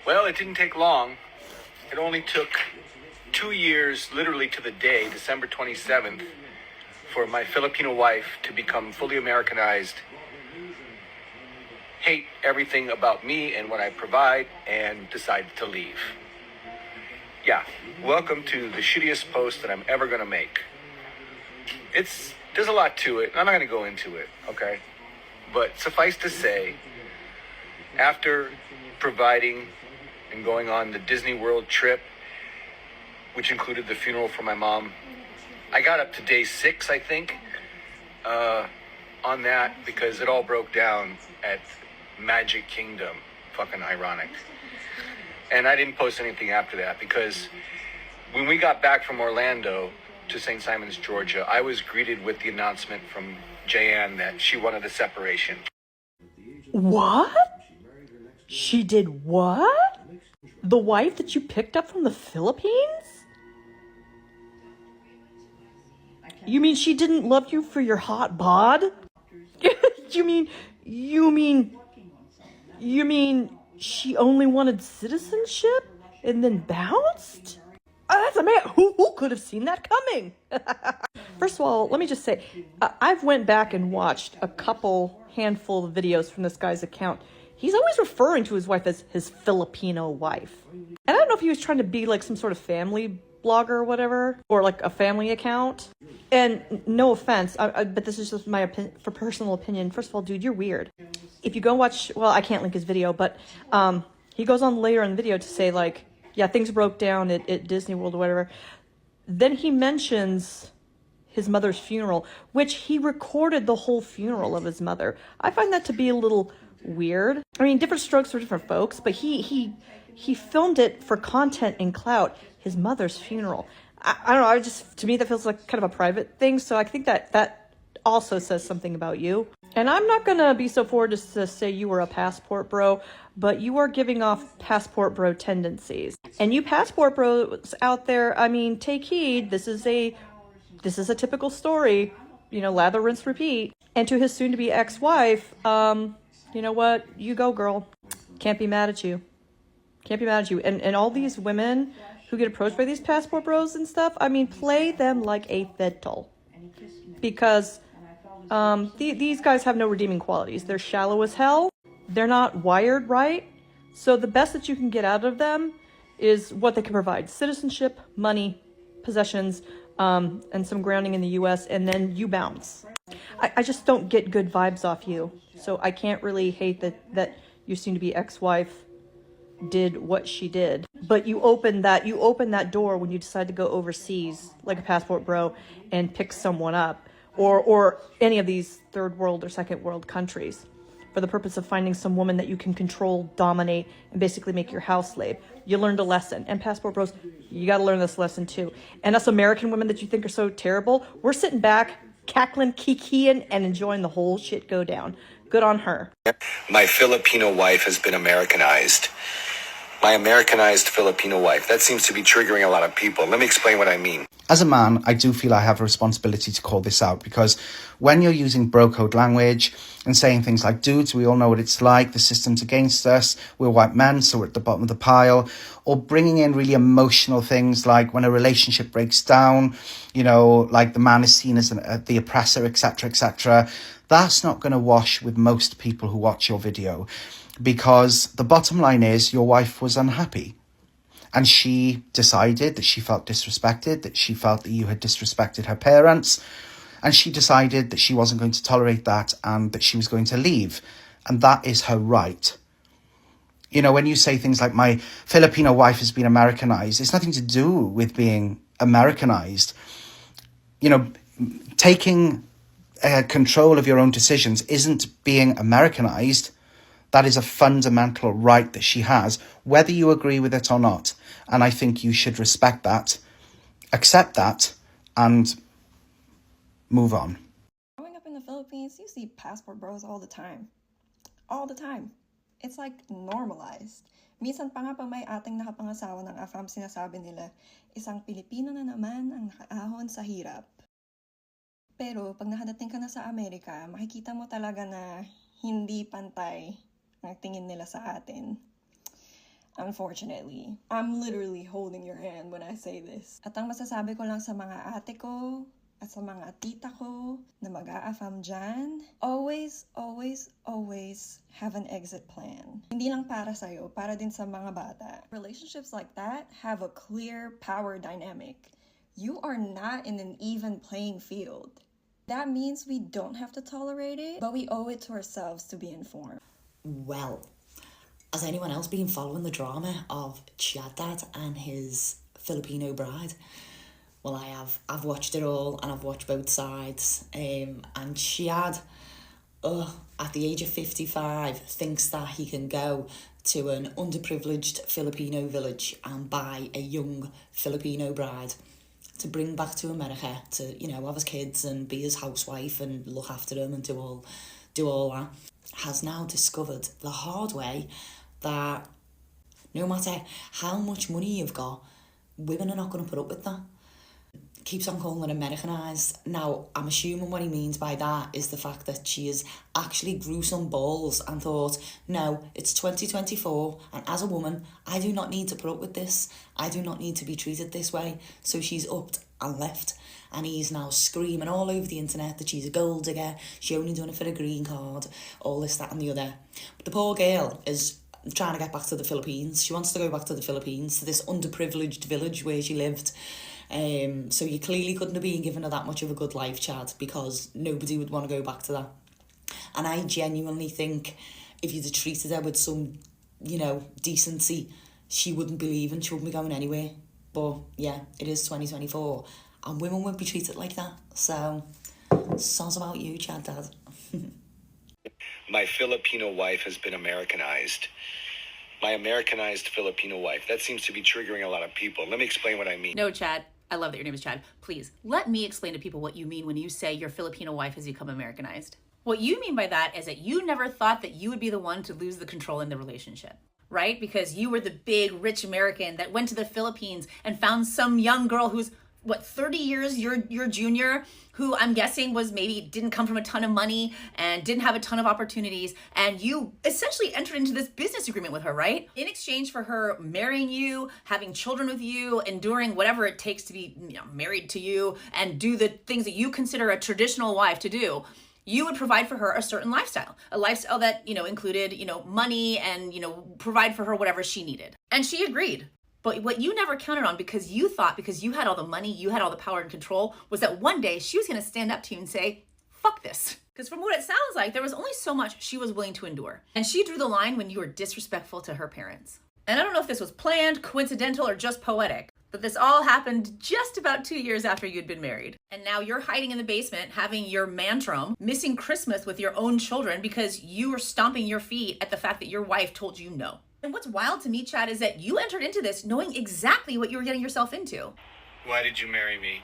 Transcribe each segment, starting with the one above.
Well, it didn't take long. It only took 2 years, literally to the day, December 27th, for my Filipino wife to become fully Americanized, hate everything about me and what I provide, and decide to leave. Yeah, welcome to the shittiest post that I'm ever going to make. There's a lot to it. I'm not going to go into it, okay? But suffice to say, after providing and going on the Disney World trip, which included the funeral for my mom, I got up to day 6, I think, on that because it all broke down at Magic Kingdom. Fucking ironic. And I didn't post anything after that because when we got back from Orlando to St. Simons, Georgia, I was greeted with the announcement from Jayanne that she wanted a separation. What? She did what? The wife that you picked up from the Philippines? You mean she didn't love you for your hot bod? You mean she only wanted citizenship and then bounced? That's a man. Who could have seen that coming? First of all, let me just say, I've went back and watched a handful of videos from this guy's account. He's always referring to his wife as his Filipino wife. And I don't know if he was trying to be like some sort of family blogger or whatever, or like a family account. And no offense, but this is just my personal opinion. First of all, dude, you're weird. If you go watch, well, I can't link his video, but he goes on later in the video to say like, yeah, things broke down at Disney World or whatever. Then he mentions his mother's funeral, which he recorded the whole funeral of his mother. I find that to be a little weird. I mean, different strokes for different folks, but he filmed it for content and clout, his mother's funeral. I don't know, to me that feels like kind of a private thing, so I think that also says something about you. And I'm not gonna be so forward as to say you were a passport bro, but you are giving off passport bro tendencies. And you passport bros out there, I mean, take heed, this is a typical story, lather, rinse, repeat. And to his soon-to-be ex-wife, you know what? You go, girl. Can't be mad at you. Can't be mad at you. And all these women who get approached by these passport bros and stuff, I mean, play them like a fiddle. Because these guys have no redeeming qualities. They're shallow as hell. They're not wired right. So the best that you can get out of them is what they can provide. Citizenship, money, possessions, and some grounding in the U.S., and then you bounce. I just don't get good vibes off you. So I can't really hate that your soon-to-be ex-wife did what she did. But you opened that door when you decide to go overseas, like a passport bro, and pick someone up. Or any of these third world or second world countries for the purpose of finding some woman that you can control, dominate, and basically make your house slave. You learned a lesson. And passport bros, you got to learn this lesson too. And us American women that you think are so terrible, we're sitting back, cackling, kikiing, and enjoying the whole shit go down. Good on her. My Filipino wife has been Americanized. My Americanized Filipino wife. That seems to be triggering a lot of people. Let me explain what I mean. As a man, I do feel I have a responsibility to call this out, because when you're using bro code language and saying things like, dudes, we all know what it's like, the system's against us, we're white men, so we're at the bottom of the pile, or bringing in really emotional things like when a relationship breaks down, like the man is seen as the oppressor, etc., that's not going to wash with most people who watch your video, because the bottom line is your wife was unhappy. And she decided that she felt disrespected, that she felt that you had disrespected her parents. And she decided that she wasn't going to tolerate that and that she was going to leave. And that is her right. When you say things like, my Filipino wife has been Americanized, it's nothing to do with being Americanized. Taking control of your own decisions isn't being Americanized. That is a fundamental right that she has, whether you agree with it or not. And I think you should respect that, accept that, and move on. Growing up in the Philippines, you see passport bros all the time. All the time. It's like normalized. Minsan pa nga pang may ating nakapangasawa ng AFAM, sinasabi nila, isang Pilipino na naman ang nakaahon sa hirap. Pero pag nakadating ka na sa Amerika, makikita mo talaga na hindi pantay ang tingin nila sa atin. Unfortunately, I'm literally holding your hand when I say this. At ang masasabi ko lang sa mga ate ko at sa mga tita ko na mag-a-affam dyan, always, always, always have an exit plan. Hindi lang para sa'yo, para din sa mga bata. Relationships like that have a clear power dynamic. You are not in an even playing field. That means we don't have to tolerate it, but we owe it to ourselves to be informed. Well, has anyone else been following the drama of Chad Dad and his Filipino bride? Well, I have. I've watched it all and I've watched both sides. And Chad, at the age of 55, thinks that he can go to an underprivileged Filipino village and buy a young Filipino bride to bring back to America to, have his kids and be his housewife and look after him and do all that. Has now discovered the hard way that no matter how much money you've got, women are not going to put up with that. Keeps on calling it Americanized. Now, I'm assuming what he means by that is the fact that she has actually grew some balls and thought, no, it's 2024, and as a woman, I do not need to put up with this. I do not need to be treated this way. So she's upped and left, and he's now screaming all over the internet that she's a gold digger, she only done it for a green card, all this, that and the other. But the poor girl is trying to get back to the Philippines. She wants to go back to the Philippines, to this underprivileged village where she lived. So you clearly couldn't have been given her that much of a good life, Chad, because nobody would want to go back to that. And I genuinely think if you'd have treated her with some, decency, she wouldn't be leaving, she wouldn't be going anywhere. But yeah, it is 2024 and women won't be treated like that. So, sounds about you, Chad Dad. My Filipino wife has been Americanized. My Americanized Filipino wife. That seems to be triggering a lot of people. Let me explain what I mean. No, Chad. I love that your name is Chad. Please, let me explain to people what you mean when you say your Filipino wife has become Americanized. What you mean by that is that you never thought that you would be the one to lose the control in the relationship, right? Because you were the big, rich American that went to the Philippines and found some young girl who's, 30 years your junior, who I'm guessing didn't come from a ton of money and didn't have a ton of opportunities, and you essentially entered into this business agreement with her, right? In exchange for her marrying you, having children with you, enduring whatever it takes to be married to you and do the things that you consider a traditional wife to do, you would provide for her a certain lifestyle, a lifestyle that, included, money and, provide for her whatever she needed. And she agreed. But what you never counted on, because you thought, because you had all the money, you had all the power and control, was that one day she was going to stand up to you and say, fuck this. Because from what it sounds like, there was only so much she was willing to endure. And she drew the line when you were disrespectful to her parents. And I don't know if this was planned, coincidental, or just poetic, but this all happened just about 2 years after you'd been married. And now you're hiding in the basement, having your mantrum, missing Christmas with your own children because you were stomping your feet at the fact that your wife told you no. And what's wild to me, Chad, is that you entered into this knowing exactly what you were getting yourself into. Why did you marry me?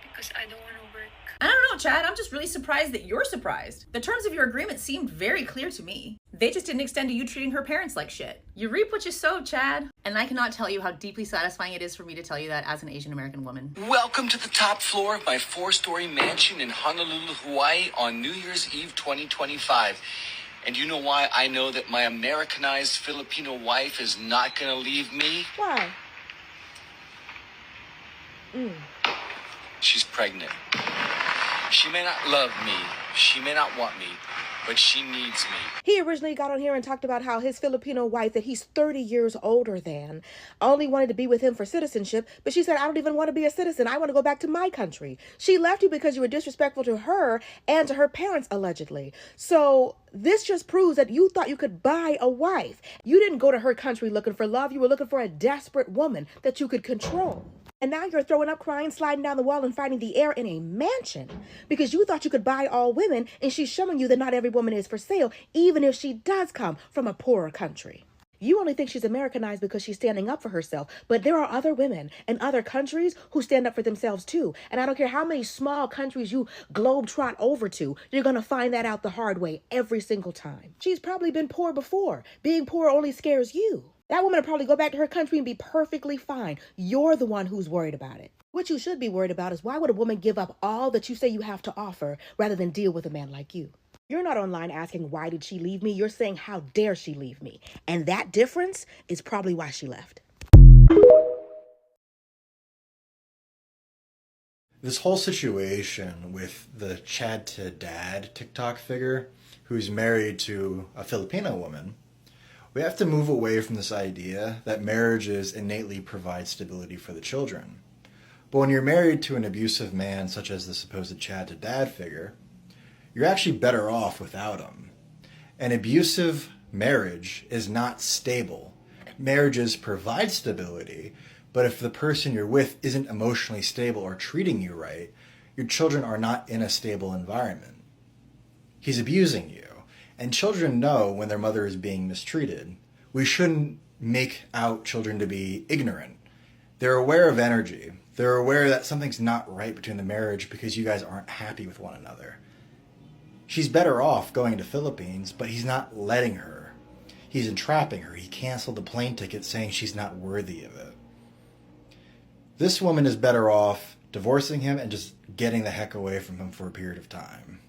Because I don't want to work. I don't know, Chad. I'm just really surprised that you're surprised. The terms of your agreement seemed very clear to me. They just didn't extend to you treating her parents like shit. You reap what you sow, Chad. And I cannot tell you how deeply satisfying it is for me to tell you that as an Asian American woman. Welcome to the top floor of my 4-story mansion in Honolulu, Hawaii on New Year's Eve 2025. And you know why I know that my Americanized Filipino wife is not going to leave me? Why? She's pregnant. She may not love me, she may not want me, but she needs me. He originally got on here and talked about how his Filipino wife that he's 30 years older than only wanted to be with him for citizenship, but she said, I don't even want to be a citizen. I want to go back to my country. She left you because you were disrespectful to her and to her parents, allegedly. So this just proves that you thought you could buy a wife. You didn't go to her country looking for love. You were looking for a desperate woman that you could control. And now you're throwing up, crying, sliding down the wall, and fighting the air in a mansion because you thought you could buy all women, and she's showing you that not every woman is for sale, even if she does come from a poorer country. You only think she's Americanized because she's standing up for herself, but there are other women in other countries who stand up for themselves too. And I don't care how many small countries you globetrot over to, you're going to find that out the hard way every single time. She's probably been poor before. Being poor only scares you. That woman will probably go back to her country and be perfectly fine. You're the one who's worried about it. What you should be worried about is why would a woman give up all that you say you have to offer rather than deal with a man like you? You're not online asking, why did she leave me? You're saying, how dare she leave me? And that difference is probably why she left. This whole situation with the Chad to Dad TikTok figure who's married to a Filipino woman, we have to move away from this idea that marriages innately provide stability for the children. But when you're married to an abusive man such as the supposed Chad to Dad figure, you're actually better off without him. An abusive marriage is not stable. Marriages provide stability, but if the person you're with isn't emotionally stable or treating you right, your children are not in a stable environment. He's abusing you, and children know when their mother is being mistreated. We shouldn't make out children to be ignorant. They're aware of energy. They're aware that something's not right between the marriage because you guys aren't happy with one another. She's better off going to Philippines, but he's not letting her. He's entrapping her. He canceled the plane ticket saying she's not worthy of it. This woman is better off divorcing him and just getting the heck away from him for a period of time.